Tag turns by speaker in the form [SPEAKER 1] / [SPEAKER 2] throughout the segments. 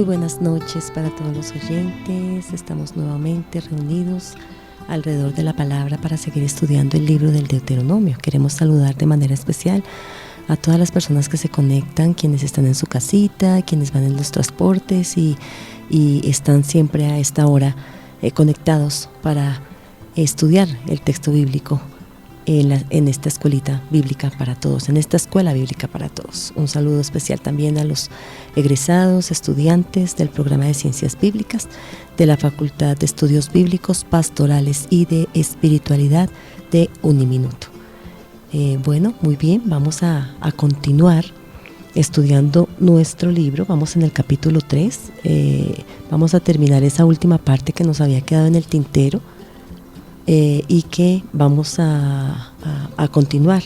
[SPEAKER 1] Muy buenas noches para todos los oyentes. Estamos nuevamente reunidos alrededor de la palabra para seguir estudiando el libro del Deuteronomio. Queremos saludar de manera especial a todas las personas que se conectan, quienes están en su casita, quienes van en los transportes y están siempre a esta hora conectados para estudiar el texto bíblico en esta escuelita bíblica para todos, en esta escuela bíblica para todos. Un saludo especial también a los egresados, estudiantes del programa de Ciencias Bíblicas de la Facultad de Estudios Bíblicos, Pastorales y de Espiritualidad de Uniminuto. Bueno, muy bien, vamos a continuar estudiando nuestro libro. Vamos en el capítulo 3, vamos a terminar esa última parte que nos había quedado en el tintero, y que vamos a continuar,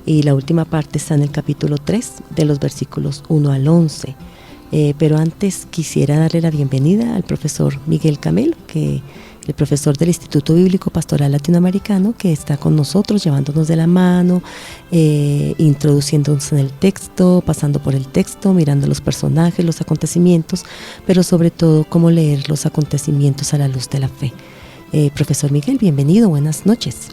[SPEAKER 1] y la última parte está en el capítulo 3 de los versículos 1 al 11, pero antes quisiera darle la bienvenida al profesor Miguel Camelo, el profesor del Instituto Bíblico Pastoral Latinoamericano, que está con nosotros llevándonos de la mano, introduciéndonos en el texto, pasando por el texto, mirando los personajes, los acontecimientos, pero sobre todo cómo leer los acontecimientos a la luz de la fe. Profesor Miguel, bienvenido, buenas noches.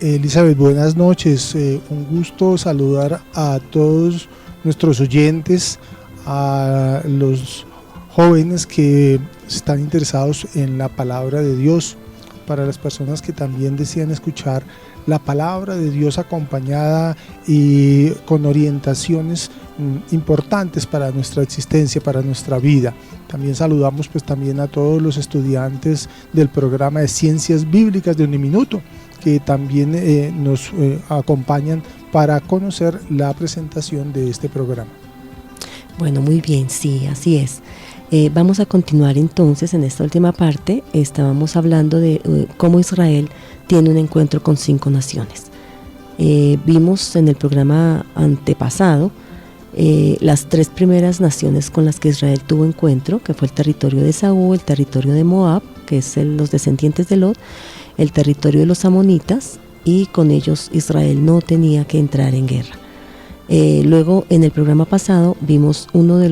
[SPEAKER 2] Elizabeth, buenas noches. Un gusto saludar a todos nuestros oyentes, a los jóvenes que están interesados en la palabra de Dios, para las personas que también desean escuchar la palabra de Dios acompañada y con orientaciones importantes para nuestra existencia, para nuestra vida. También saludamos pues también a todos los estudiantes del programa de Ciencias Bíblicas de Uniminuto, que también nos acompañan para conocer la presentación de este programa.
[SPEAKER 1] Bueno, muy bien, sí, así es. Vamos a continuar entonces en esta última parte. Estábamos hablando de cómo Israel tiene un encuentro con 5 naciones. Vimos en el programa antepasado las 3 primeras naciones con las que Israel tuvo encuentro, que fue el territorio de Esaú, el territorio de Moab, que es los descendientes de Lot, el territorio de los amonitas, y con ellos Israel no tenía que entrar en guerra. Luego en el programa pasado vimos uno de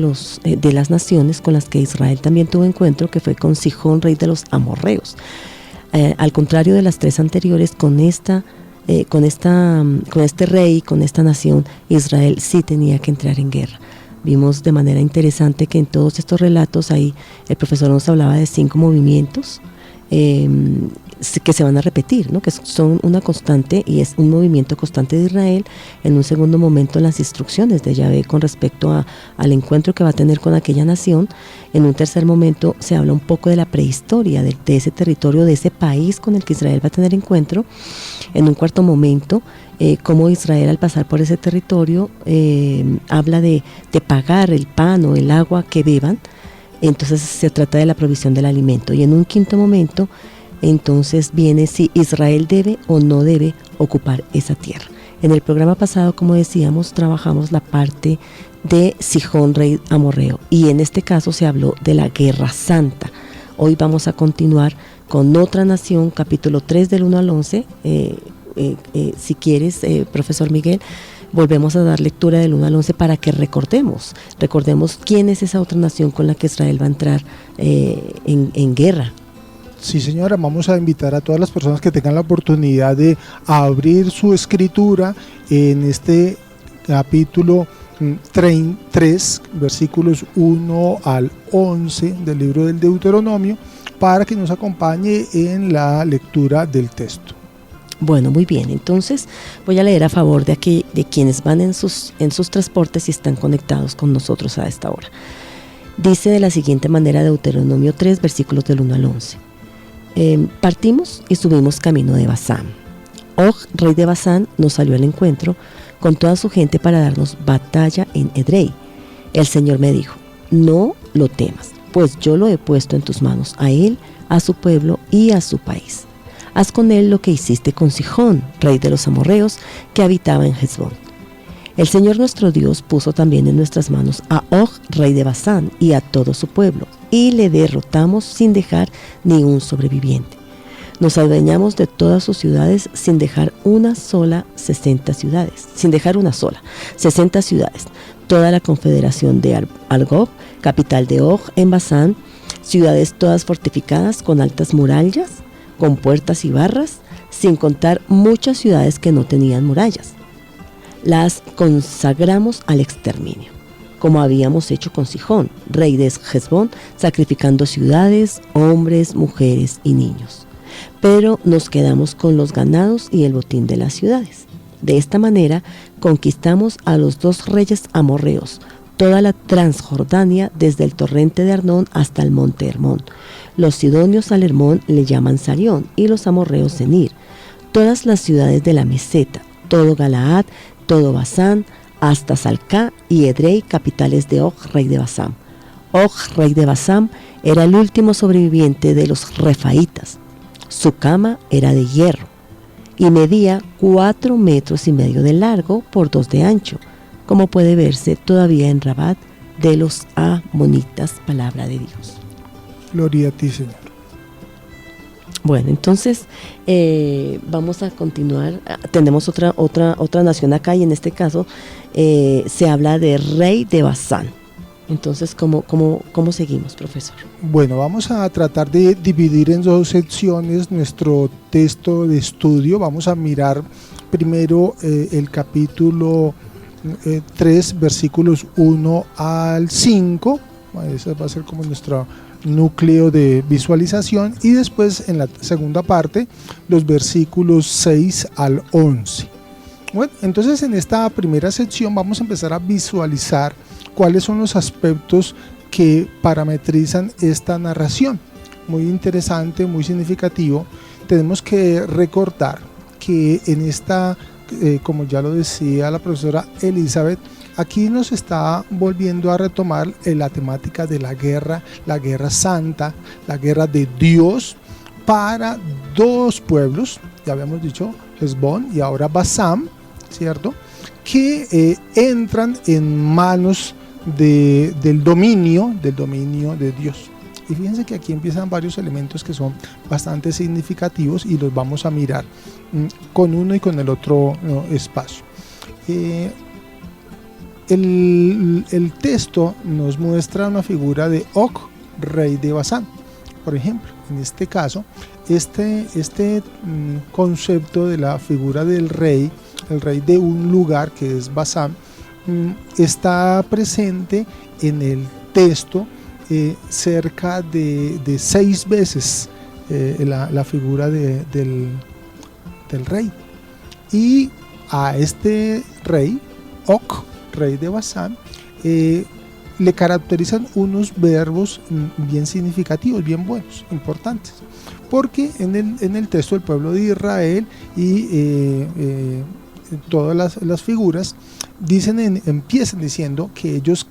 [SPEAKER 1] las naciones con las que Israel también tuvo encuentro, que fue con Sihón, rey de los amorreos. Al contrario de las 3 anteriores, con este rey, con esta nación, Israel sí tenía que entrar en guerra. Vimos de manera interesante que en todos estos relatos ahí el profesor nos hablaba de 5 movimientos que se van a repetir, ¿no? Que son una constante, y es un movimiento constante de Israel. En un segundo momento, las instrucciones de Yahvé con respecto al encuentro que va a tener con aquella nación. En un tercer momento se habla un poco de la prehistoria de ese territorio, de ese país con el que Israel va a tener encuentro. En un cuarto momento, cómo Israel, al pasar por ese territorio, habla de pagar el pan o el agua que beban. Entonces se trata de la provisión del alimento. Y en un quinto momento, entonces viene si Israel debe o no debe ocupar esa tierra. En el programa pasado, como decíamos, trabajamos la parte de Sihón, rey amorreo, y en este caso se habló de la Guerra Santa. Hoy vamos a continuar con otra nación, capítulo 3 del 1 al 11. Si quieres, profesor Miguel, volvemos a dar lectura del 1 al 11 para que recordemos quién es esa otra nación con la que Israel va a entrar en guerra.
[SPEAKER 2] Sí, señora, vamos a invitar a todas las personas que tengan la oportunidad de abrir su escritura en este capítulo 3, versículos 1 al 11 del libro del Deuteronomio, para que nos acompañe en la lectura del texto.
[SPEAKER 1] Bueno, muy bien, entonces voy a leer a favor de quienes van en sus transportes y están conectados con nosotros a esta hora. Dice de la siguiente manera Deuteronomio 3, versículos del 1 al 11. Partimos y subimos camino de Basán. Og, rey de Basán, nos salió al encuentro con toda su gente para darnos batalla en Edrei. El Señor me dijo: no lo temas, pues yo lo he puesto en tus manos, a él, a su pueblo y a su país. Haz con él lo que hiciste con Sihón, rey de los amorreos, que habitaba en Hesbón. El Señor nuestro Dios puso también en nuestras manos a Og, rey de Basán, y a todo su pueblo, y le derrotamos sin dejar ni un sobreviviente. Nos adueñamos de todas sus ciudades sin dejar una sola, 60 ciudades. Toda la confederación de Argob, capital de Og en Basán, ciudades todas fortificadas con altas murallas, con puertas y barras, sin contar muchas ciudades que no tenían murallas. Las consagramos al exterminio, como habíamos hecho con Sihón, rey de Hesbón, sacrificando ciudades, hombres, mujeres y niños. Pero nos quedamos con los ganados y el botín de las ciudades. De esta manera conquistamos a los 2 reyes amorreos, toda la Transjordania desde el torrente de Arnón hasta el monte Hermón. Los sidonios al Hermón le llaman Sarión y los amorreos Senir. Todas las ciudades de la meseta, todo Galaad, todo Basán, hasta Salcá y Edrei, capitales de Og, rey de Basán. Og, rey de Basán, era el último sobreviviente de los refaitas. Su cama era de hierro y medía 4,5 metros de largo por 2 de ancho, como puede verse todavía en Rabat de los amonitas, palabra de Dios.
[SPEAKER 2] Gloria a ti, Señor.
[SPEAKER 1] Bueno, entonces vamos a continuar. Tenemos otra nación acá, y en este caso se habla de rey de Basán. Entonces, ¿cómo seguimos, profesor?
[SPEAKER 2] Bueno, vamos a tratar de dividir en 2 secciones nuestro texto de estudio. Vamos a mirar primero el capítulo 3, versículos 1 al 5. Ese va a ser como nuestro núcleo de visualización, y después en la segunda parte los versículos 6 al 11. Bueno, entonces en esta primera sección vamos a empezar a visualizar cuáles son los aspectos que parametrizan esta narración. Muy interesante, muy significativo. Tenemos que recordar que en esta, como ya lo decía la profesora Elizabeth, aquí nos está volviendo a retomar la temática de la guerra santa, la guerra de Dios para 2 pueblos, ya habíamos dicho Hesbón y ahora Basán, ¿cierto?, que entran en manos del dominio de Dios. Y fíjense que aquí empiezan varios elementos que son bastante significativos y los vamos a mirar con uno y con el otro espacio. El texto nos muestra una figura de Og, rey de Basán. Por ejemplo, en este caso, este concepto de la figura del rey, el rey de un lugar que es Basán, está presente en el texto cerca de 6 veces la figura del rey. Y a este rey, Og, rey de Basán, le caracterizan unos verbos bien significativos, bien buenos, importantes, porque en el texto del pueblo de Israel y todas las figuras empiezan diciendo que ellos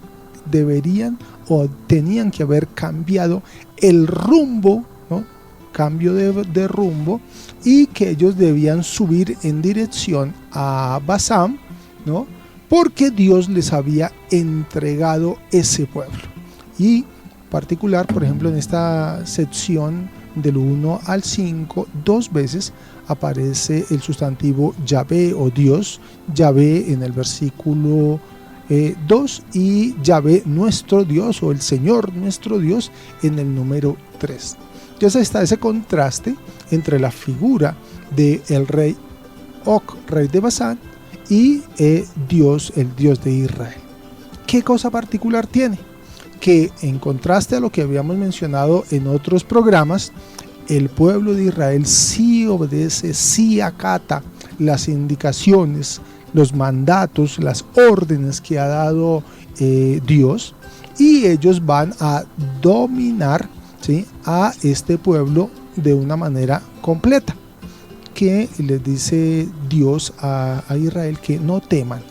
[SPEAKER 2] deberían o tenían que haber cambiado el rumbo, ¿no?, cambio de rumbo, y que ellos debían subir en dirección a Basán, ¿no?, porque Dios les había entregado ese pueblo. Y particular, por ejemplo, en esta sección del 1 al 5, 2 veces aparece el sustantivo Yahvé o Dios, Yahvé en el versículo 2 y Yahvé nuestro Dios o el Señor nuestro Dios en el número 3. Entonces está ese contraste entre la figura del rey Og, rey de Basán, y Dios, el Dios de Israel. ¿Qué cosa particular tiene? Que en contraste a lo que habíamos mencionado en otros programas, el pueblo de Israel sí obedece, sí acata las indicaciones, los mandatos, las órdenes que ha dado Dios, y ellos van a dominar, ¿sí?, a este pueblo de una manera completa. Que les dice Dios a Israel que no teman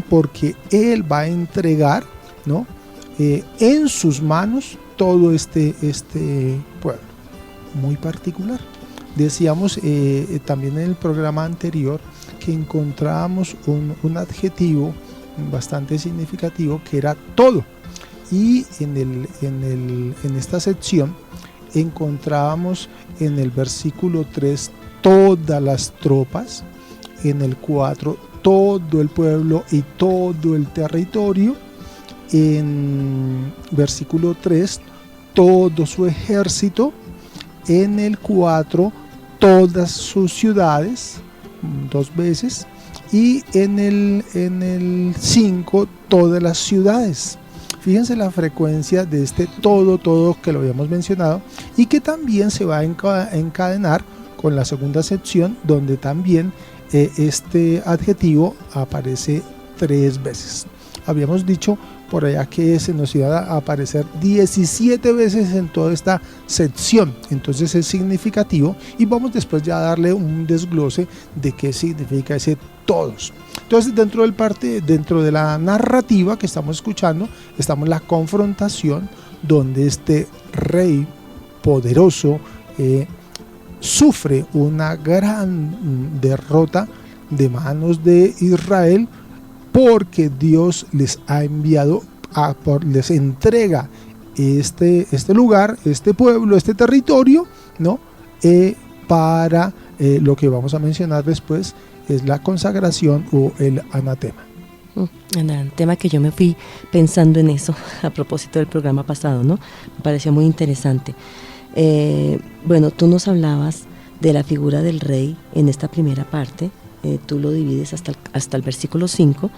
[SPEAKER 2] porque Él va a entregar, ¿no?, en sus manos todo este pueblo. Muy particular. Decíamos también en el programa anterior que encontrábamos un adjetivo bastante significativo que era todo, y en esta sección encontrábamos en el versículo 3 todas las tropas, en el 4 todo el pueblo y todo el territorio, en versículo 3, todo su ejército. En el 4, todas sus ciudades, 2 veces. Y en el 5, todas las ciudades. Fíjense la frecuencia de este todo que lo habíamos mencionado, y que también se va a encadenar con la segunda sección, donde también este adjetivo aparece 3 veces. Habíamos dicho por allá que se nos iba a aparecer 17 veces en toda esta sección, entonces es significativo, y vamos después ya a darle un desglose de qué significa ese todos. Entonces dentro de la narrativa que estamos escuchando, estamos en la confrontación donde este rey poderoso sufre una gran derrota de manos de Israel, porque Dios les ha enviado, les entrega este lugar, este pueblo, este territorio, ¿no? Para lo que vamos a mencionar después, es la consagración o el anatema.
[SPEAKER 1] El anatema, que yo me fui pensando en eso a propósito del programa pasado, ¿no? Me pareció muy interesante. Bueno, tú nos hablabas de la figura del rey en esta primera parte. Tú lo divides hasta el versículo 5.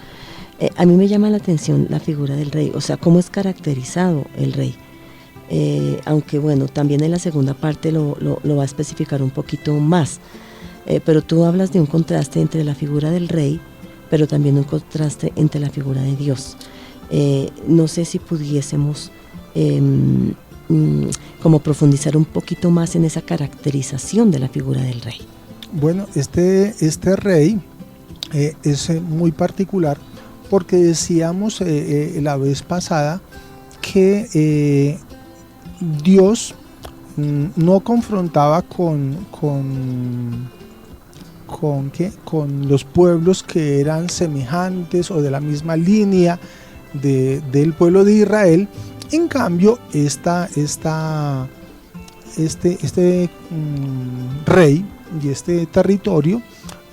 [SPEAKER 1] A mí me llama la atención la figura del rey, o sea, cómo es caracterizado el rey. Aunque bueno, también en la segunda parte lo va a especificar un poquito más. Pero tú hablas de un contraste entre la figura del rey, pero también un contraste entre la figura de Dios. No sé si pudiésemos como profundizar un poquito más en esa caracterización de la figura del rey.
[SPEAKER 2] Bueno, este rey es muy particular, porque decíamos la vez pasada que Dios no confrontaba con los pueblos que eran semejantes o de la misma línea del pueblo de Israel. En cambio, este rey y este territorio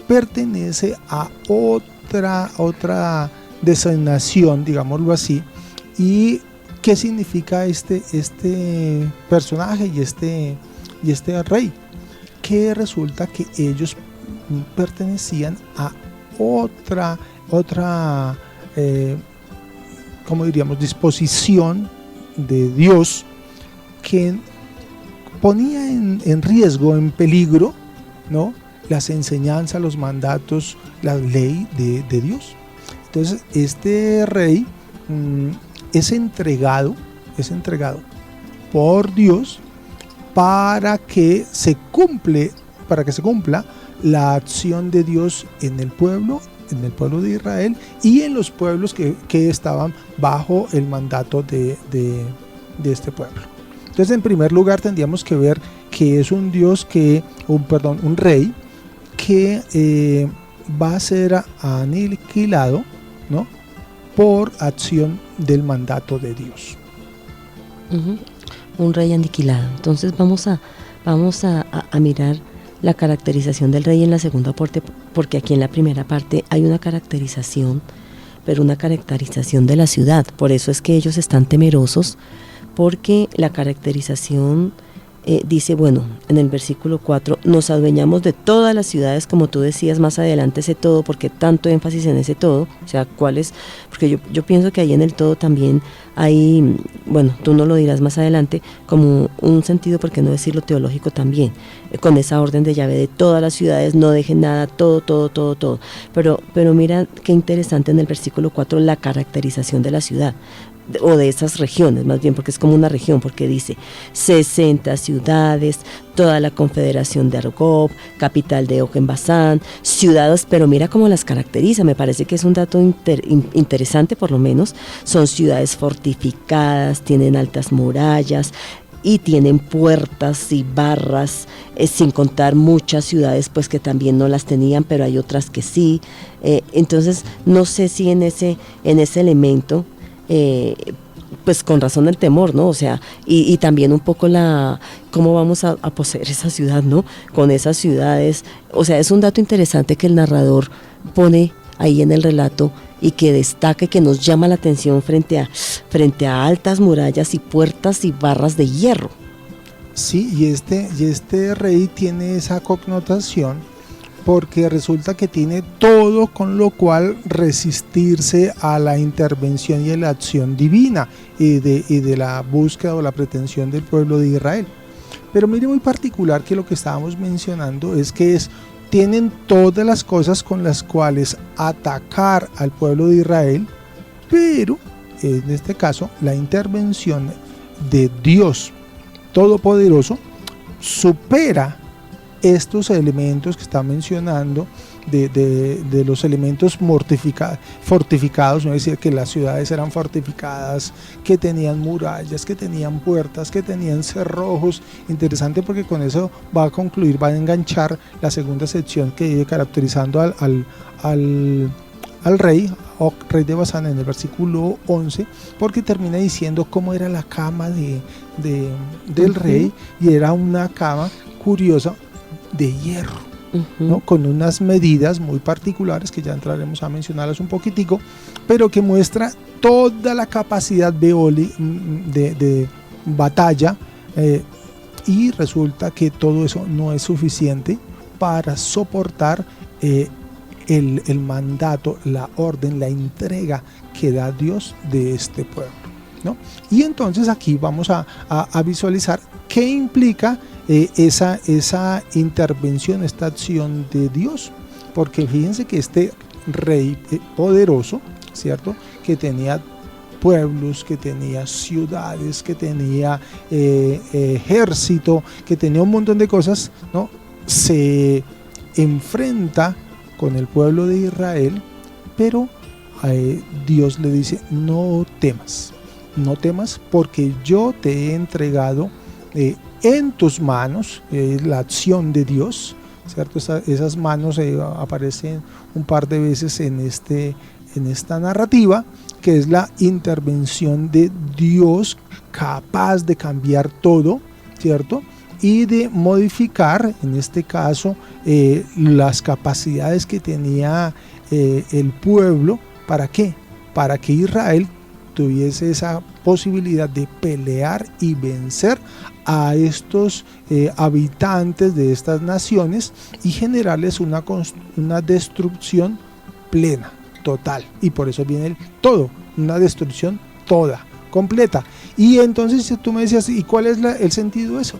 [SPEAKER 2] pertenece a otra designación, digámoslo así. ¿Y qué significa este personaje y este rey? Que resulta que ellos pertenecían a otra ¿cómo diríamos?, disposición de Dios, que ponía en riesgo, en peligro, ¿no?, las enseñanzas, los mandatos, la ley de Dios. Entonces este rey es entregado por Dios para que se cumpla la acción de Dios en el pueblo de Israel y en los pueblos que estaban bajo el mandato de este pueblo. Entonces, en primer lugar, tendríamos que ver que es un rey que va a ser aniquilado, ¿no?, por acción del mandato de Dios.
[SPEAKER 1] Un rey aniquilado. Entonces vamos a mirar la caracterización del rey en la segunda parte, porque aquí en la primera parte hay una caracterización, pero una caracterización de la ciudad. Por eso es que ellos están temerosos, porque la caracterización dice, bueno, en el versículo 4, nos adueñamos de todas las ciudades, como tú decías más adelante, ese todo, porque tanto énfasis en ese todo, o sea, ¿cuál es? Porque yo pienso que ahí en el todo también hay, bueno, tú no lo dirás más adelante, como un sentido, por qué no decirlo, teológico también, con esa orden de llave de todas las ciudades, no dejen nada, todo. Pero mira qué interesante en el versículo 4 la caracterización de la ciudad, o de esas regiones, más bien, porque es como una región, porque dice 60 ciudades, toda la confederación de Argob, capital de Og en Basán, ciudades, pero mira cómo las caracteriza. Me parece que es un dato interesante, por lo menos. Son ciudades fortificadas, tienen altas murallas y tienen puertas y barras, sin contar muchas ciudades pues que también no las tenían, pero hay otras que sí. Entonces no sé si en ese elemento, pues con razón el temor, ¿no? O sea, y también un poco cómo vamos a poseer esa ciudad, ¿no? Con esas ciudades. O sea, es un dato interesante que el narrador pone ahí en el relato y que destaca y que nos llama la atención frente a altas murallas y puertas y barras de hierro.
[SPEAKER 2] Sí, y este rey tiene esa connotación porque resulta que tiene todo con lo cual resistirse a la intervención y a la acción divina y de la búsqueda o la pretensión del pueblo de Israel. Pero mire, muy particular que lo que estábamos mencionando es que tienen todas las cosas con las cuales atacar al pueblo de Israel, pero en este caso la intervención de Dios Todopoderoso supera estos elementos que está mencionando de los elementos fortificados, no es decir, que las ciudades eran fortificadas, que tenían murallas, que tenían puertas, que tenían cerrojos. Interesante, porque con eso va a concluir, va a enganchar la segunda sección que viene caracterizando al rey de Basán en el versículo 11, porque termina diciendo cómo era la cama del rey, y era una cama curiosa de hierro, ¿no? Con unas medidas muy particulares que ya entraremos a mencionarlas un poquitico, pero que muestra toda la capacidad de batalla, y resulta que todo eso no es suficiente para soportar el mandato, la orden, la entrega que da Dios de este pueblo, ¿no? Y entonces aquí vamos a visualizar qué implica esa intervención, esta acción de Dios, porque fíjense que este rey poderoso, ¿cierto?, que tenía pueblos, que tenía ciudades, que tenía ejército, que tenía un montón de cosas, ¿no?, se enfrenta con el pueblo de Israel, pero Dios le dice: no temas porque yo te he entregado en tus manos, la acción de Dios, ¿cierto? Esas manos aparecen un par de veces en esta narrativa, que es la intervención de Dios capaz de cambiar todo, ¿cierto?, y de modificar, en este caso, las capacidades que tenía el pueblo. ¿Para qué? Para que Israel tuviese esa posibilidad de pelear y vencer a estos habitantes de estas naciones y generarles una destrucción plena, total. Y por eso viene el todo, una destrucción toda, completa. Y entonces tú me decías, ¿y cuál es el sentido de eso?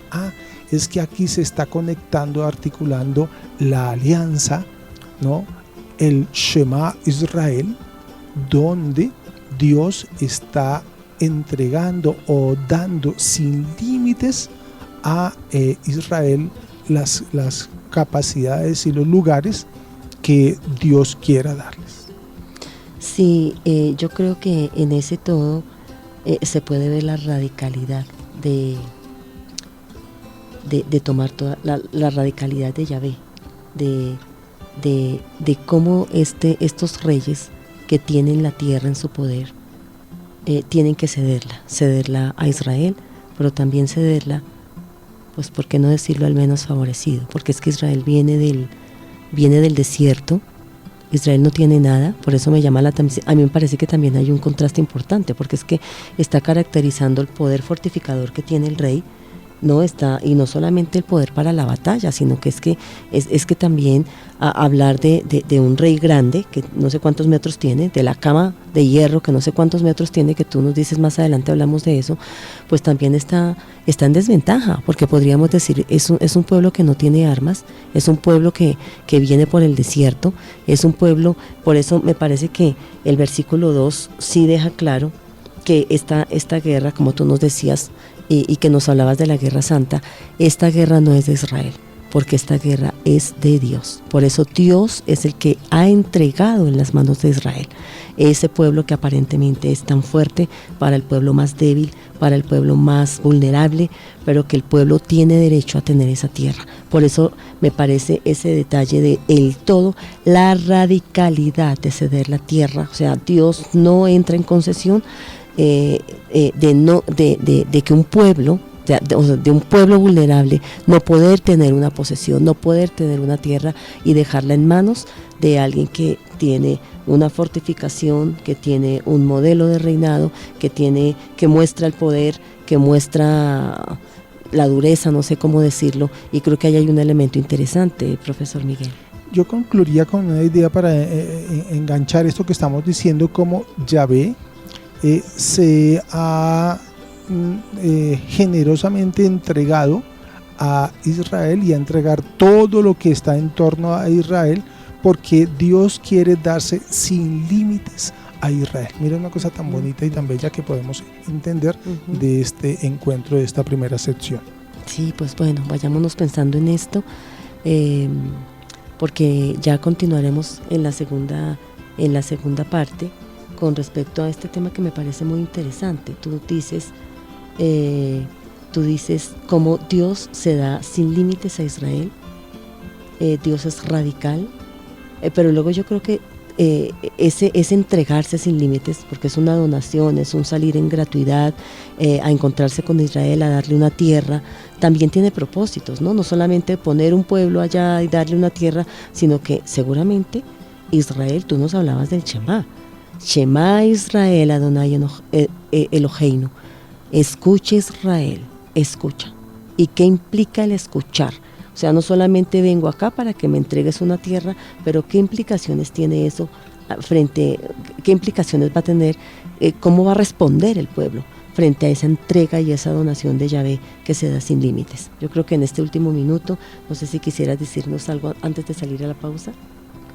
[SPEAKER 2] Es que aquí se está conectando, articulando la alianza, ¿no?, el Shema Israel, donde Dios está entregando o dando sin límites a Israel las capacidades y los lugares que Dios quiera darles.
[SPEAKER 1] Sí, yo creo que en ese todo se puede ver la radicalidad de tomar toda la radicalidad de Yahvé, de cómo estos reyes que tienen la tierra en su poder tienen que cederla a Israel, pero también cederla, pues por qué no decirlo, al menos favorecido, porque es que Israel viene del desierto. Israel no tiene nada, por eso me llama la atención. A mí me parece que también hay un contraste importante, porque es que está caracterizando el poder fortificador que tiene el rey, no está, y no solamente el poder para la batalla, sino que es que también hablar de un rey grande, que no sé cuántos metros tiene, de la cama de hierro, que no sé cuántos metros tiene, que tú nos dices más adelante, hablamos de eso, pues también está en desventaja, porque podríamos decir, es un pueblo que no tiene armas, es un pueblo que viene por el desierto, es un pueblo, por eso me parece que el versículo 2 sí deja claro que esta guerra, como tú nos decías, y que nos hablabas de la guerra santa, esta guerra no es de Israel, porque esta guerra es de Dios. Por eso Dios es el que ha entregado en las manos de Israel ese pueblo que aparentemente es tan fuerte para el pueblo más débil, para el pueblo más vulnerable, pero que el pueblo tiene derecho a tener esa tierra. Por eso me parece ese detalle de el todo, la radicalidad de ceder la tierra. O sea, Dios no entra en concesión de que un pueblo de un pueblo vulnerable, no poder tener una posesión, no poder tener una tierra y dejarla en manos de alguien que tiene una fortificación, que tiene un modelo de reinado, que muestra el poder, que muestra la dureza, no sé cómo decirlo, y creo que ahí hay un elemento interesante, profesor Miguel.
[SPEAKER 2] Yo concluiría con una idea para enganchar esto que estamos diciendo, como Yahvé se ha generosamente entregado a Israel y a entregar todo lo que está en torno a Israel, porque Dios quiere darse sin límites a Israel. Mira una cosa tan bonita y tan bella que podemos entender de este encuentro, de esta primera sección.
[SPEAKER 1] Sí, pues bueno, vayámonos pensando en esto, porque ya continuaremos en la segunda parte con respecto a este tema que me parece muy interesante. Tú dices cómo Dios se da sin límites a Israel, Dios es radical, pero luego yo creo que ese entregarse sin límites, porque es una donación, es un salir en gratuidad a encontrarse con Israel, a darle una tierra, también tiene propósitos, ¿no? No solamente poner un pueblo allá y darle una tierra, sino que seguramente Israel, tú nos hablabas del Shema Israel Adonai Eloheinu, escucha Israel, escucha. ¿Y qué implica el escuchar? O sea, no solamente vengo acá para que me entregues una tierra, pero ¿qué implicaciones tiene eso qué implicaciones va a tener, cómo va a responder el pueblo frente a esa entrega y esa donación de Yahvé que se da sin límites? Yo creo que en este último minuto, no sé si quisieras decirnos algo antes de salir a la pausa.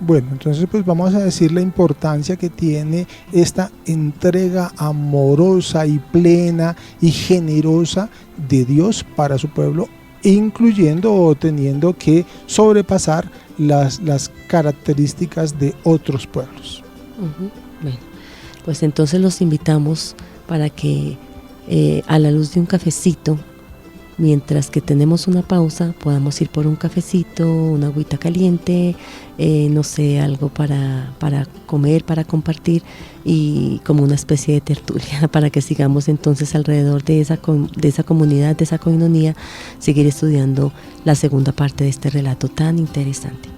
[SPEAKER 2] Bueno, entonces pues vamos a decir la importancia que tiene esta entrega amorosa y plena y generosa de Dios para su pueblo, incluyendo o teniendo que sobrepasar las características de otros pueblos.
[SPEAKER 1] Bueno, pues entonces los invitamos para que a la luz de un cafecito, mientras que tenemos una pausa, podamos ir por un cafecito, una agüita caliente, no sé, algo para comer, para compartir, y como una especie de tertulia para que sigamos entonces alrededor de esa comunidad, de esa coinonía, seguir estudiando la segunda parte de este relato tan interesante.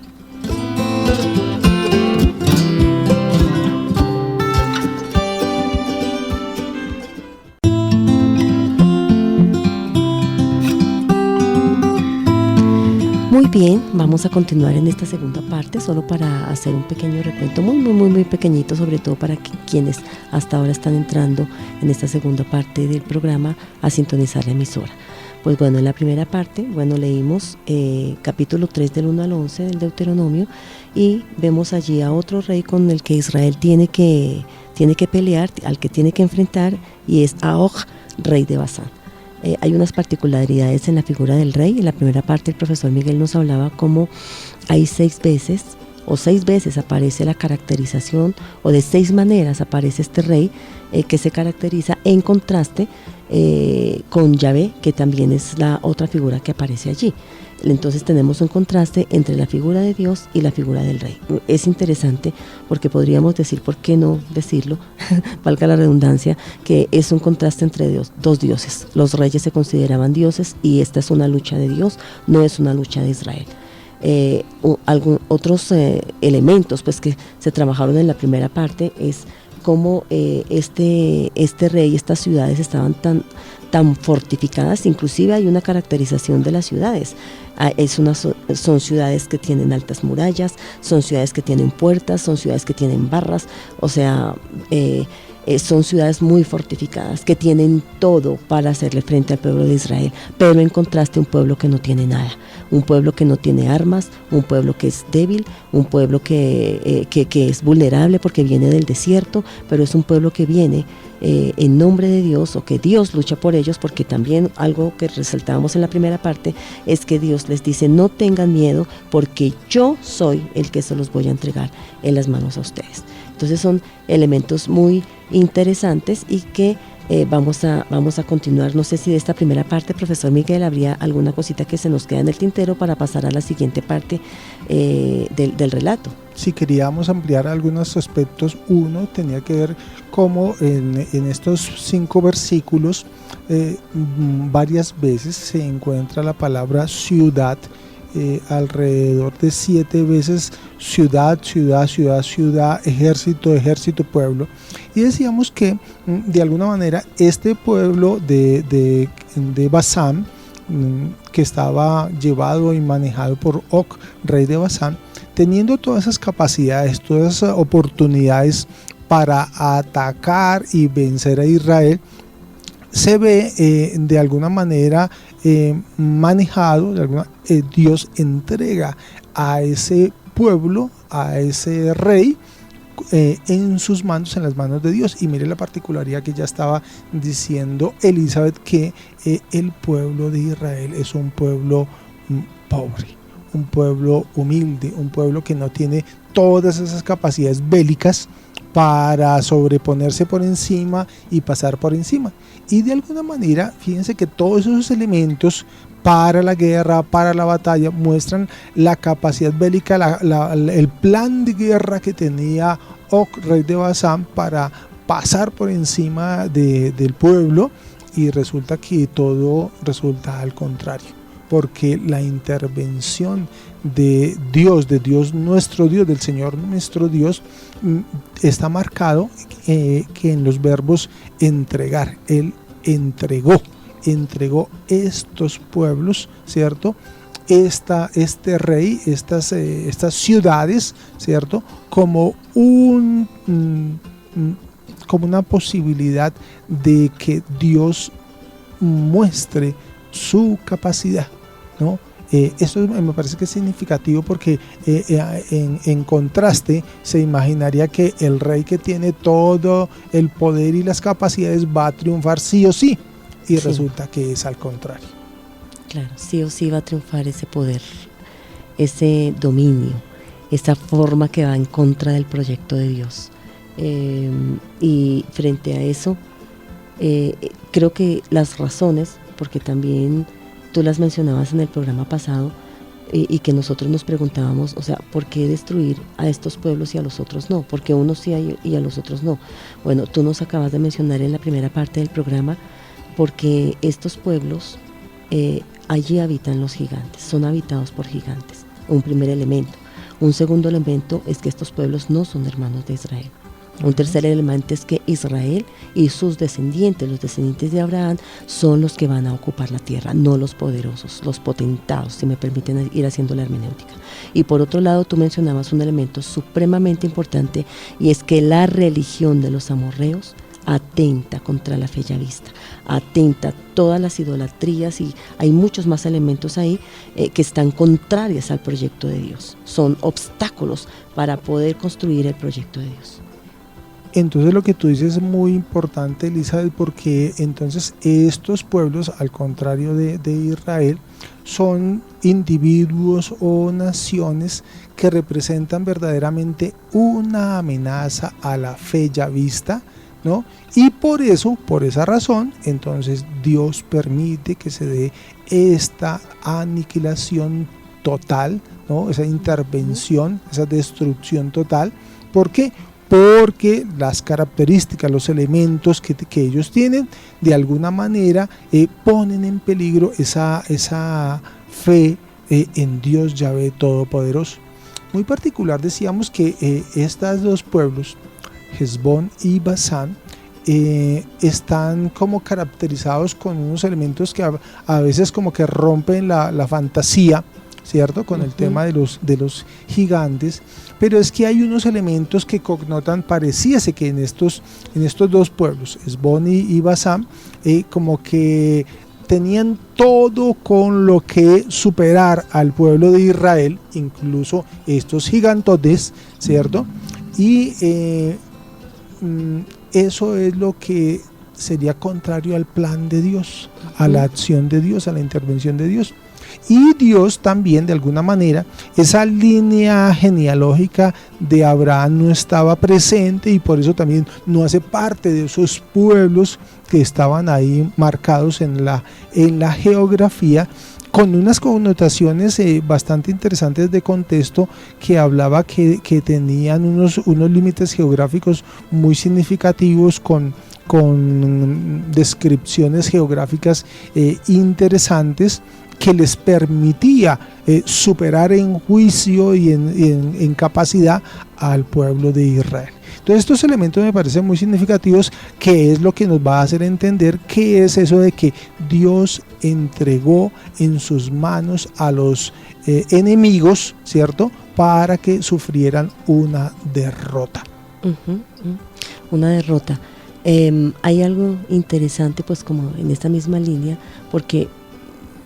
[SPEAKER 1] Muy bien, vamos a continuar en esta segunda parte, solo para hacer un pequeño recuento, muy pequeñito, sobre todo para quienes hasta ahora están entrando en esta segunda parte del programa a sintonizar la emisora. Pues bueno, en la primera parte, leímos capítulo 3 del 1 al 11 del Deuteronomio, y vemos allí a otro rey con el que Israel tiene que pelear, al que tiene que enfrentar, y es a Og, rey de Basán. Hay unas particularidades en la figura del rey. En la primera parte el profesor Miguel nos hablaba cómo hay 6 veces aparece la caracterización, o de 6 maneras aparece este rey que se caracteriza en contraste con Yahvé, que también es la otra figura que aparece allí. Entonces tenemos un contraste entre la figura de Dios y la figura del rey. Es interesante porque podríamos decir, ¿por qué no decirlo? Valga la redundancia, que es un contraste entre dos dioses. Los reyes se consideraban dioses y esta es una lucha de Dios, no es una lucha de Israel. Otros elementos pues que se trabajaron en la primera parte es cómo este rey, estas ciudades estaban tan fortificadas. Inclusive hay una caracterización de las ciudades. Son ciudades que tienen altas murallas, son ciudades que tienen puertas, son ciudades que tienen barras, o sea, son ciudades muy fortificadas, que tienen todo para hacerle frente al pueblo de Israel, pero en contraste un pueblo que no tiene nada, un pueblo que no tiene armas, un pueblo que es débil, un pueblo que es vulnerable porque viene del desierto, pero es un pueblo que viene en nombre de Dios, o que Dios lucha por ellos, porque también algo que resaltábamos en la primera parte es que Dios les dice: no tengan miedo porque yo soy el que se los voy a entregar en las manos a ustedes. Entonces son elementos muy interesantes y que Vamos a continuar, no sé si de esta primera parte, profesor Miguel, habría alguna cosita que se nos queda en el tintero para pasar a la siguiente parte del relato.
[SPEAKER 2] Si queríamos ampliar algunos aspectos, uno tenía que ver cómo en estos 5 versículos varias veces se encuentra la palabra ciudad, alrededor de 7 veces ciudad, ciudad, ciudad, ciudad, ejército, ejército, pueblo. Y decíamos que de alguna manera este pueblo de Basán, que estaba llevado y manejado por Og, rey de Basán, teniendo todas esas capacidades, todas esas oportunidades para atacar y vencer a Israel, se ve de alguna manera manejado, Dios entrega a ese pueblo, a ese rey, en sus manos, en las manos de Dios. Y mire la particularidad que ya estaba diciendo Elizabeth, que el pueblo de Israel es un pueblo pobre, un pueblo humilde, un pueblo que no tiene todas esas capacidades bélicas para sobreponerse por encima y pasar por encima. Y de alguna manera, fíjense que todos esos elementos para la guerra, para la batalla, muestran la capacidad bélica, el plan de guerra que tenía Og, rey de Basán, para pasar por encima del pueblo, y resulta que todo resulta al contrario, porque la intervención de Dios nuestro Dios, del Señor nuestro Dios, está marcado que en los verbos entregar. Él entregó estos pueblos, ¿cierto? Este rey, estas ciudades, ¿cierto? Como una posibilidad de que Dios muestre su capacidad, ¿no? Eso me parece que es significativo, porque en contraste se imaginaría que el rey que tiene todo el poder y las capacidades va a triunfar sí o sí, y resulta que es al contrario.
[SPEAKER 1] Claro, sí o sí va a triunfar ese poder, ese dominio, esa forma que va en contra del proyecto de Dios. Y frente a eso, creo que las razones, porque también tú las mencionabas en el programa pasado, y que nosotros nos preguntábamos, o sea, ¿por qué destruir a estos pueblos y a los otros no? ¿Por qué a unos sí y a los otros no? Bueno, tú nos acabas de mencionar en la primera parte del programa, porque estos pueblos, allí habitan los gigantes, son habitados por gigantes, un primer elemento. Un segundo elemento es que estos pueblos no son hermanos de Israel. Un tercer elemento es que Israel y sus descendientes, los descendientes de Abraham, son los que van a ocupar la tierra, no los poderosos, los potentados, si me permiten ir haciendo la hermenéutica. Y por otro lado, tú mencionabas un elemento supremamente importante, y es que la religión de los amorreos atenta contra la fe yavista, atenta todas las idolatrías, y hay muchos más elementos ahí que están contrarias al proyecto de Dios, son obstáculos para poder construir el proyecto de Dios.
[SPEAKER 2] Entonces lo que tú dices es muy importante, Elizabeth, porque entonces estos pueblos, al contrario de Israel, son individuos o naciones que representan verdaderamente una amenaza a la fe yavista, ¿no? Y por esa razón, entonces Dios permite que se dé esta aniquilación total, ¿no? Esa intervención, esa destrucción total. ¿Por qué? Porque las características, los elementos que ellos tienen, de alguna manera ponen en peligro esa fe en Dios Yahvé Todopoderoso. Muy particular, decíamos que estos dos pueblos, Hesbón y Basán, están como caracterizados con unos elementos que a veces como que rompen la fantasía, ¿cierto? Con el tema de los gigantes, pero es que hay unos elementos que connotan, parecíase que en estos dos pueblos, Hesbón y Basán, como que tenían todo con lo que superar al pueblo de Israel, incluso estos gigantotes, ¿cierto? Y eso es lo que sería contrario al plan de Dios, a la acción de Dios, a la intervención de Dios. y Dios también de alguna manera, esa línea genealógica de Abraham no estaba presente y por eso también no hace parte de esos pueblos que estaban ahí marcados en la geografía, con unas connotaciones bastante interesantes de contexto, que hablaba que tenían unos límites geográficos muy significativos, con descripciones geográficas interesantes, que les permitía superar en juicio y en capacidad al pueblo de Israel. Entonces estos elementos me parecen muy significativos, que es lo que nos va a hacer entender qué es eso de que Dios entregó en sus manos a los enemigos, ¿cierto?, para que sufrieran una derrota.
[SPEAKER 1] Una derrota. Hay algo interesante, pues como en esta misma línea, porque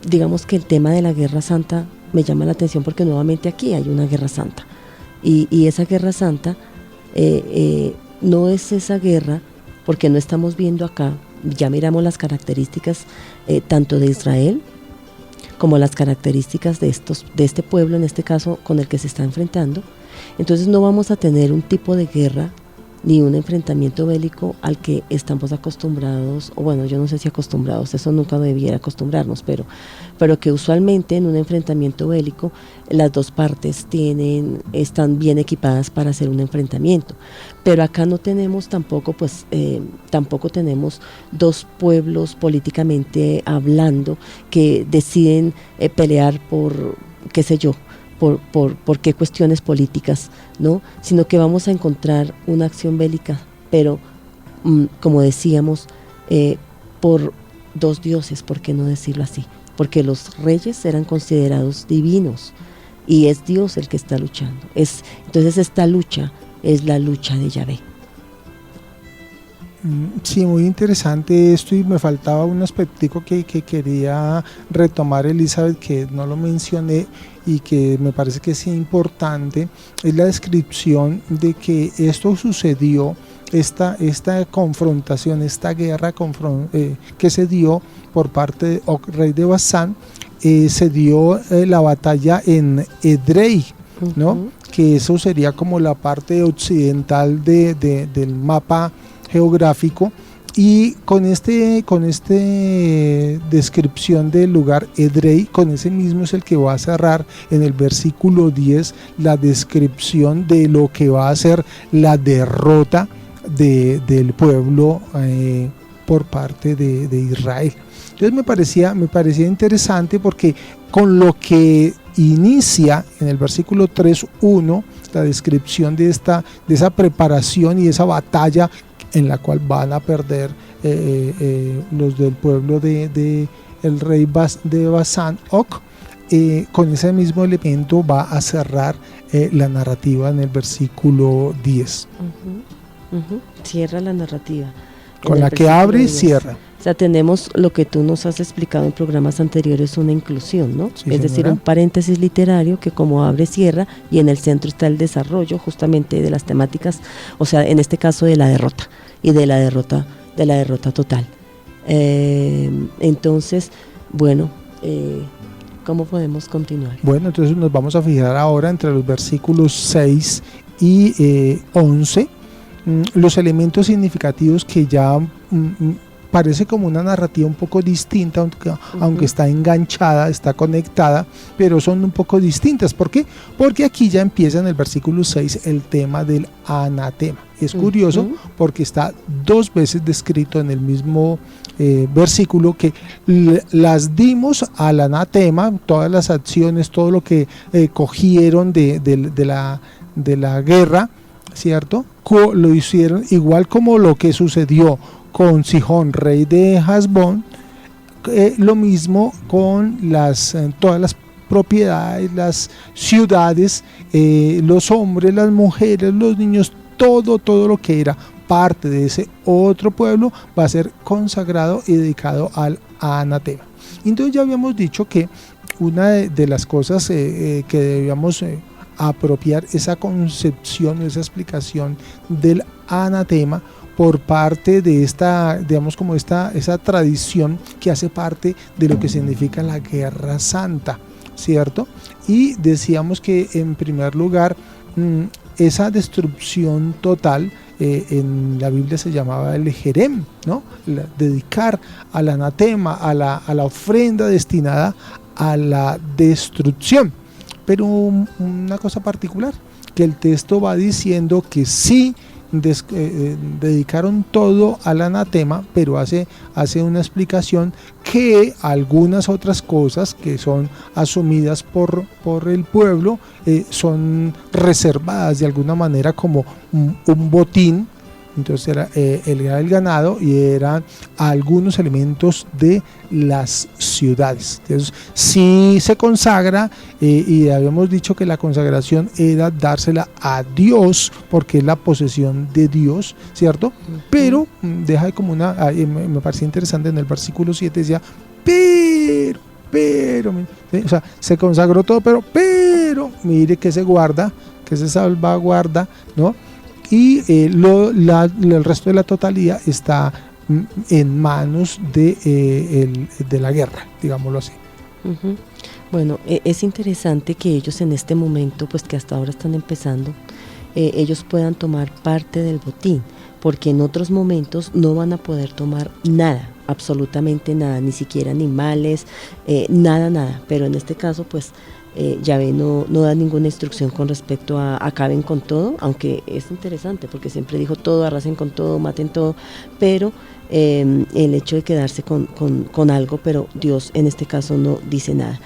[SPEAKER 1] digamos que el tema de la Guerra Santa me llama la atención, porque nuevamente aquí hay una Guerra Santa, y esa Guerra Santa no es esa guerra, porque no estamos viendo acá, ya miramos las características tanto de Israel como las características de este pueblo, en este caso con el que se está enfrentando. Entonces no vamos a tener un tipo de guerra ni un enfrentamiento bélico al que estamos acostumbrados, o bueno, yo no sé si acostumbrados, eso nunca debiera acostumbrarnos, pero que usualmente en un enfrentamiento bélico las dos partes están bien equipadas para hacer un enfrentamiento, pero acá no tenemos tampoco, tampoco tenemos dos pueblos políticamente hablando que deciden pelear por, qué sé yo, por qué cuestiones políticas, ¿no? Sino que vamos a encontrar una acción bélica, pero como decíamos, por dos dioses, ¿por qué no decirlo así? Porque los reyes eran considerados divinos y es Dios el que está luchando. Entonces esta lucha es la lucha de Yahvé.
[SPEAKER 2] Sí, muy interesante esto, y me faltaba un aspectico que quería retomar, Elizabeth, que no lo mencioné y que me parece que es importante, es la descripción de que esto sucedió, esta confrontación, esta guerra que se dio por parte de Og, rey de Basán, se dio la batalla en Edrei, ¿no? Que eso sería como la parte occidental del mapa geográfico, y con este descripción del lugar Edrei, con ese mismo es el que va a cerrar en el versículo 10 la descripción de lo que va a ser la derrota del pueblo por parte de Israel. Entonces me parecía interesante, porque con lo que inicia en el versículo 3:1 la descripción de esa preparación y esa batalla en la cual van a perder los del pueblo de el rey de Basán, Og, con ese mismo elemento va a cerrar la narrativa en el versículo 10.
[SPEAKER 1] Cierra la narrativa.
[SPEAKER 2] Con la que abre y cierra.
[SPEAKER 1] O sea, tenemos lo que tú nos has explicado en programas anteriores, una inclusión, ¿no?
[SPEAKER 2] Sí,
[SPEAKER 1] es decir, un paréntesis literario que como abre, cierra, y en el centro está el desarrollo justamente de las temáticas, o sea, en este caso de la derrota, y de la derrota total. Entonces, bueno, ¿cómo podemos continuar?
[SPEAKER 2] Bueno, entonces nos vamos a fijar ahora entre los versículos 6 y 11, los elementos significativos que ya parece como una narrativa un poco distinta, aunque está enganchada, está conectada, pero son un poco distintas. ¿Por qué? Porque aquí ya empieza en el versículo 6 el tema del anatema. Es curioso porque está dos veces descrito en el mismo versículo, que las dimos al anatema, todas las acciones, todo lo que cogieron de la guerra, ¿cierto? Lo hicieron igual como lo que sucedió con Sihón, rey de Hasbón, lo mismo con todas las propiedades, las ciudades, los hombres, las mujeres, los niños, todo lo que era parte de ese otro pueblo va a ser consagrado y dedicado al anatema. Entonces ya habíamos dicho que una de las cosas que debíamos apropiar esa concepción, esa explicación del anatema, por parte de esta, digamos, como esa tradición que hace parte de lo que significa la Guerra Santa, ¿cierto? Y decíamos que en primer lugar, esa destrucción total en la Biblia se llamaba el Jerem, ¿no? Dedicar al anatema, a la ofrenda destinada a la destrucción. Pero una cosa particular, que el texto va diciendo que sí dedicaron todo al anatema, pero hace una explicación que algunas otras cosas que son asumidas por el pueblo son reservadas de alguna manera como un botín. Entonces era el ganado y eran algunos elementos de las ciudades. Entonces sí se consagra, y habíamos dicho que la consagración era dársela a Dios porque es la posesión de Dios, ¿cierto? Pero deja como me parecía interesante en el versículo 7 decía, pero, ¿sí? O sea, se consagró todo, pero mire que se guarda, que se salvaguarda, ¿no? Y el resto de la totalidad está en manos de la guerra, digámoslo así.
[SPEAKER 1] Uh-huh. Bueno, es interesante que ellos en este momento, pues que hasta ahora están empezando, ellos puedan tomar parte del botín, porque en otros momentos no van a poder tomar nada, absolutamente nada, ni siquiera animales, nada, pero en este caso pues Yahvé no da ninguna instrucción con respecto a acaben con todo, aunque es interesante porque siempre dijo todo, arrasen con todo, maten todo, pero el hecho de quedarse con algo, pero Dios en este caso no dice nada.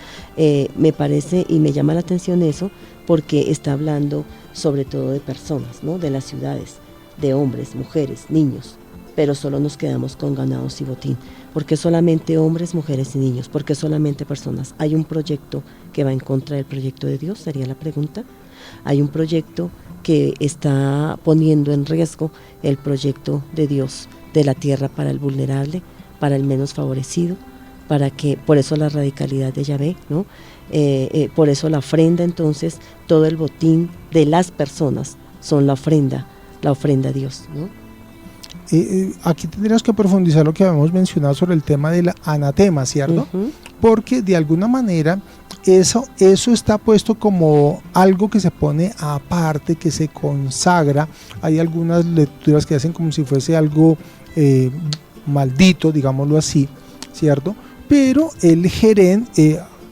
[SPEAKER 1] Me parece y me llama la atención eso porque está hablando sobre todo de personas, ¿no? De las ciudades, de hombres, mujeres, niños, pero solo nos quedamos con ganados y botín. ¿Por qué solamente hombres, mujeres y niños? ¿Por qué solamente personas? ¿Hay un proyecto que va en contra del proyecto de Dios? Sería la pregunta. ¿Hay un proyecto que está poniendo en riesgo el proyecto de Dios de la tierra para el vulnerable, para el menos favorecido? Por eso la radicalidad de Yahvé, ¿no? Por eso la ofrenda, entonces, todo el botín de las personas son la ofrenda a Dios, ¿no?
[SPEAKER 2] Aquí tendríamos que profundizar lo que habíamos mencionado sobre el tema del anatema, ¿cierto? Uh-huh. Porque de alguna manera eso está puesto como algo que se pone aparte, que se consagra. Hay algunas lecturas que hacen como si fuese algo maldito, digámoslo así, ¿cierto? Pero el Jerem,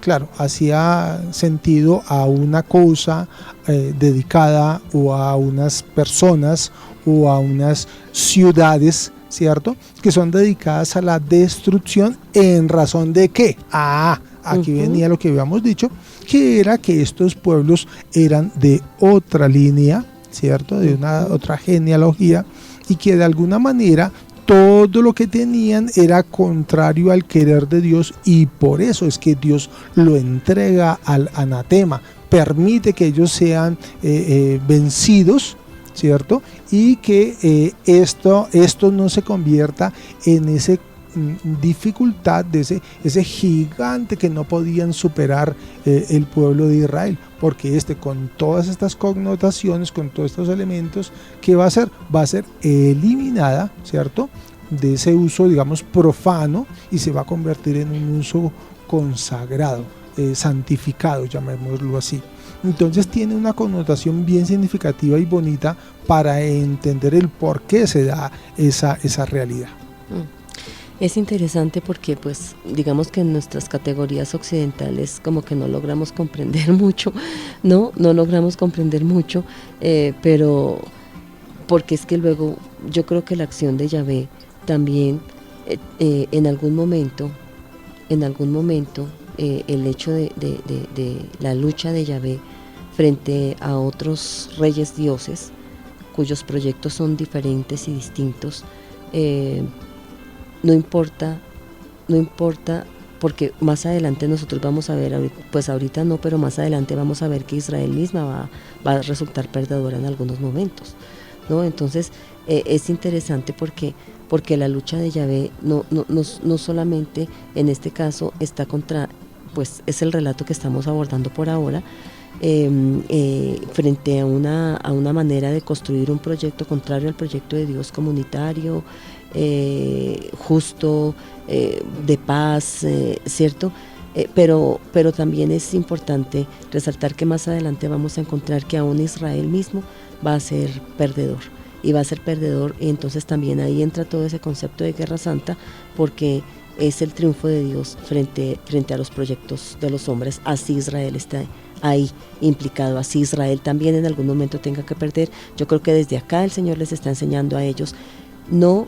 [SPEAKER 2] claro, hacía sentido a una cosa dedicada o a unas personas o a unas ciudades, ¿cierto? Que son dedicadas a la destrucción. ¿En razón de qué? Aquí venía lo que habíamos dicho, que era que estos pueblos eran de otra línea, ¿cierto? De una otra genealogía, y que de alguna manera todo lo que tenían era contrario al querer de Dios, y por eso es que Dios lo entrega al anatema, permite que ellos sean vencidos, ¿cierto? Y que esto no se convierta en esa dificultad de ese gigante que no podían superar el pueblo de Israel, porque con todas estas connotaciones, con todos estos elementos, ¿qué va a hacer? Va a ser eliminada, ¿cierto?, de ese uso, digamos, profano, y se va a convertir en un uso consagrado, santificado, llamémoslo así. Entonces tiene una connotación bien significativa y bonita para entender el por qué se da esa realidad.
[SPEAKER 1] Es interesante porque, pues, digamos que en nuestras categorías occidentales como que no logramos comprender mucho, no logramos comprender mucho, pero porque es que luego yo creo que la acción de Yahvé también en algún momento el hecho de la lucha de Yahvé frente a otros reyes dioses cuyos proyectos son diferentes y distintos, no importa, porque más adelante nosotros vamos a ver, pues ahorita no, pero más adelante vamos a ver que Israel misma va a resultar perdedora en algunos momentos, ¿no? Entonces es interesante porque la lucha de Yahvé no solamente en este caso está contra, pues es el relato que estamos abordando por ahora, frente a una manera de construir un proyecto contrario al proyecto de Dios comunitario, justo, de paz, ¿cierto? Pero también es importante resaltar que más adelante vamos a encontrar que aún Israel mismo va a ser perdedor, y va a ser perdedor, y entonces también ahí entra todo ese concepto de guerra santa, porque es el triunfo de Dios frente a los proyectos de los hombres. Así Israel está ahí implicado, así Israel también en algún momento tenga que perder. Yo creo que desde acá el Señor les está enseñando a ellos, no,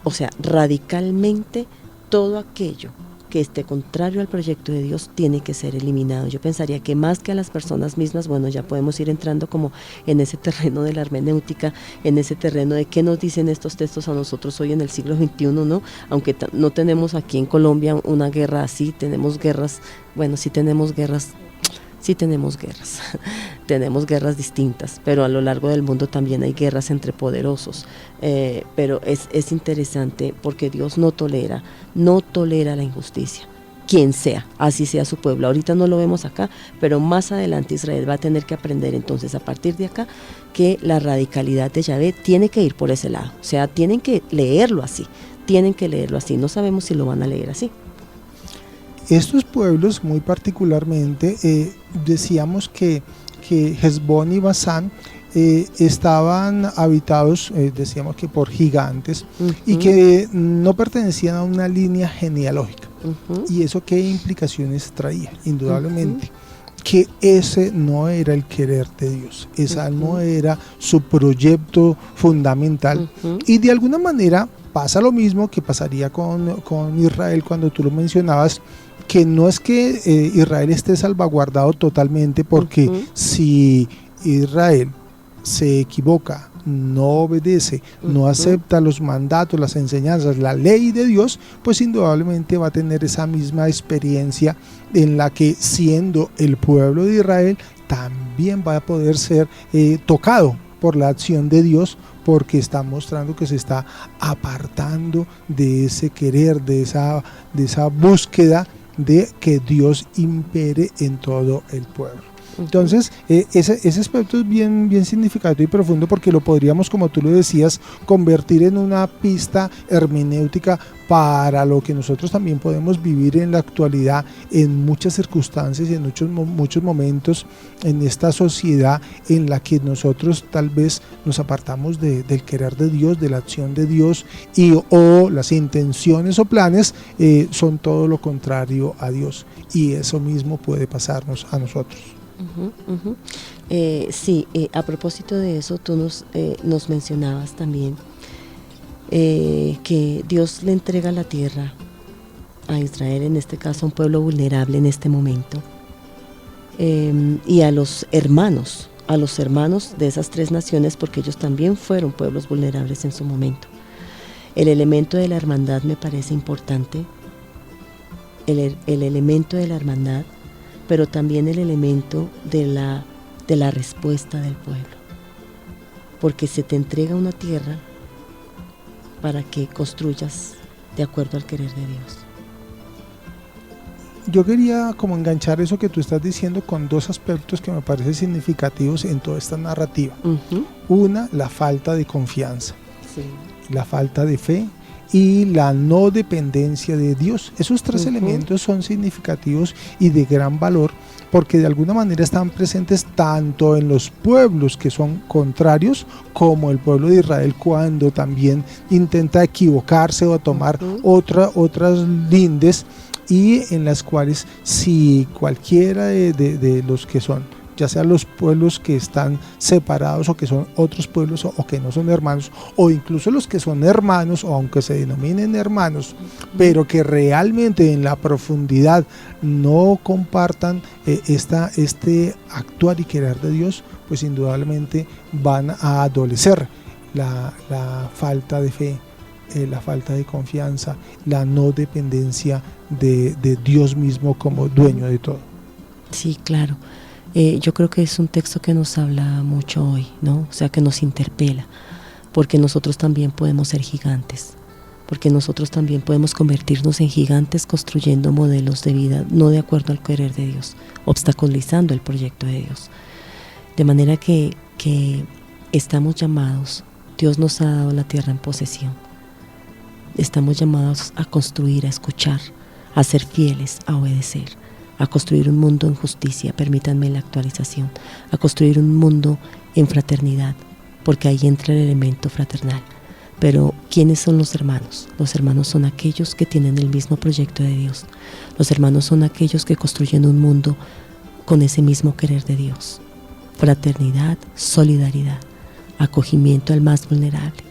[SPEAKER 1] o sea, radicalmente todo aquello que esté contrario al proyecto de Dios tiene que ser eliminado. Yo pensaría que más que a las personas mismas, bueno, ya podemos ir entrando como en ese terreno de la hermenéutica, en ese terreno de qué nos dicen estos textos a nosotros hoy en el siglo XXI, ¿no? Aunque no tenemos aquí en Colombia una guerra así, tenemos guerras, bueno, sí tenemos guerras, tenemos guerras distintas, pero a lo largo del mundo también hay guerras entre poderosos, pero es interesante porque Dios no tolera la injusticia, quien sea, así sea su pueblo. Ahorita no lo vemos acá, pero más adelante Israel va a tener que aprender entonces a partir de acá que la radicalidad de Yahvé tiene que ir por ese lado, o sea, tienen que leerlo así, no sabemos si lo van a leer así.
[SPEAKER 2] Estos pueblos muy particularmente, decíamos que Hezbón y Basán estaban habitados, decíamos que por gigantes, y que no pertenecían a una línea genealógica. ¿Y eso qué implicaciones traía? Indudablemente que ese no era el querer de Dios, esa no era su proyecto fundamental, y de alguna manera pasa lo mismo que pasaría con Israel cuando tú lo mencionabas, que no es que Israel esté salvaguardado totalmente, porque si Israel se equivoca, no obedece, no acepta los mandatos, las enseñanzas, la ley de Dios, pues indudablemente va a tener esa misma experiencia en la que, siendo el pueblo de Israel, también va a poder ser tocado por la acción de Dios, porque está mostrando que se está apartando de ese querer, de esa búsqueda de que Dios impere en todo el pueblo. Entonces, ese aspecto es bien significativo y profundo, porque lo podríamos, como tú lo decías, convertir en una pista hermenéutica para lo que nosotros también podemos vivir en la actualidad, en muchas circunstancias y en muchos momentos en esta sociedad en la que nosotros tal vez nos apartamos del querer de Dios, de la acción de Dios, o las intenciones o planes son todo lo contrario a Dios, y eso mismo puede pasarnos a nosotros.
[SPEAKER 1] Sí, a propósito de eso, tú nos mencionabas también que Dios le entrega la tierra a Israel, en este caso un pueblo vulnerable en este momento, y a los hermanos de esas tres naciones, porque ellos también fueron pueblos vulnerables en su momento. El elemento de la hermandad me parece importante, el elemento de la hermandad, pero también el elemento de la respuesta del pueblo, porque se te entrega una tierra para que construyas de acuerdo al querer de Dios.
[SPEAKER 2] Yo quería como enganchar eso que tú estás diciendo con dos aspectos que me parecen significativos en toda esta narrativa. Una, la falta de confianza, la falta de fe y la no dependencia de Dios. Esos tres elementos son significativos y de gran valor, porque de alguna manera están presentes tanto en los pueblos que son contrarios, como el pueblo de Israel cuando también intenta equivocarse o tomar otras lindes, y en las cuales si cualquiera de los que son, ya sean los pueblos que están separados o que son otros pueblos o que no son hermanos, o incluso los que son hermanos o aunque se denominen hermanos, pero que realmente en la profundidad no compartan este actuar y querer de Dios, pues indudablemente van a adolecer la falta de fe, la falta de confianza, la no dependencia de Dios mismo como dueño de todo.
[SPEAKER 1] Sí, claro. Yo creo que es un texto que nos habla mucho hoy, ¿no? O sea, que nos interpela, porque nosotros también podemos ser gigantes, porque nosotros también podemos convertirnos en gigantes construyendo modelos de vida no de acuerdo al querer de Dios, obstaculizando el proyecto de Dios. De manera que estamos llamados, Dios nos ha dado la tierra en posesión. Estamos llamados a construir, a escuchar, a ser fieles, a obedecer, a construir un mundo en justicia, permítanme la actualización, a construir un mundo en fraternidad, porque ahí entra el elemento fraternal. Pero ¿quiénes son los hermanos? Los hermanos son aquellos que tienen el mismo proyecto de Dios. Los hermanos son aquellos que construyen un mundo con ese mismo querer de Dios. Fraternidad, solidaridad, acogimiento al más vulnerable,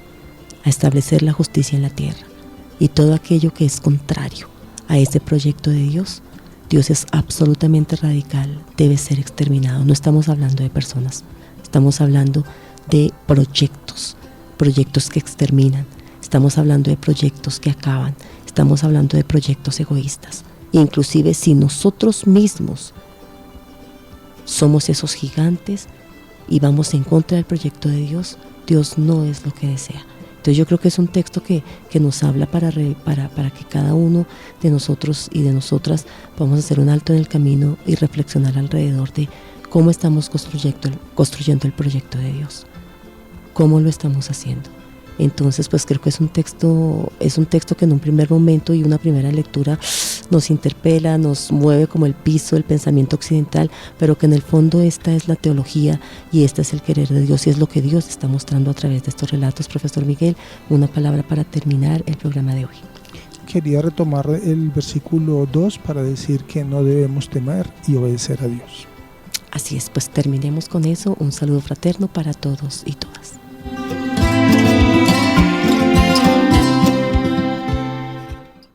[SPEAKER 1] a establecer la justicia en la tierra. Y todo aquello que es contrario a ese proyecto de Dios, Dios es absolutamente radical, debe ser exterminado. No estamos hablando de personas, estamos hablando de proyectos que exterminan, estamos hablando de proyectos que acaban, estamos hablando de proyectos egoístas. Inclusive si nosotros mismos somos esos gigantes y vamos en contra del proyecto de Dios, Dios no es lo que desea. Entonces yo creo que es un texto que nos habla para que cada uno de nosotros y de nosotras podamos hacer un alto en el camino y reflexionar alrededor de cómo estamos construyendo el proyecto de Dios, cómo lo estamos haciendo. Entonces pues creo que es un texto que en un primer momento y una primera lectura nos interpela, nos mueve como el piso del pensamiento occidental, pero que en el fondo esta es la teología y este es el querer de Dios y es lo que Dios está mostrando a través de estos relatos. Profesor Miguel, una palabra para terminar el programa de hoy.
[SPEAKER 2] Quería retomar el versículo 2 para decir que no debemos temer y obedecer a Dios.
[SPEAKER 1] Así es, pues terminemos con eso. Un saludo fraterno para todos y todas.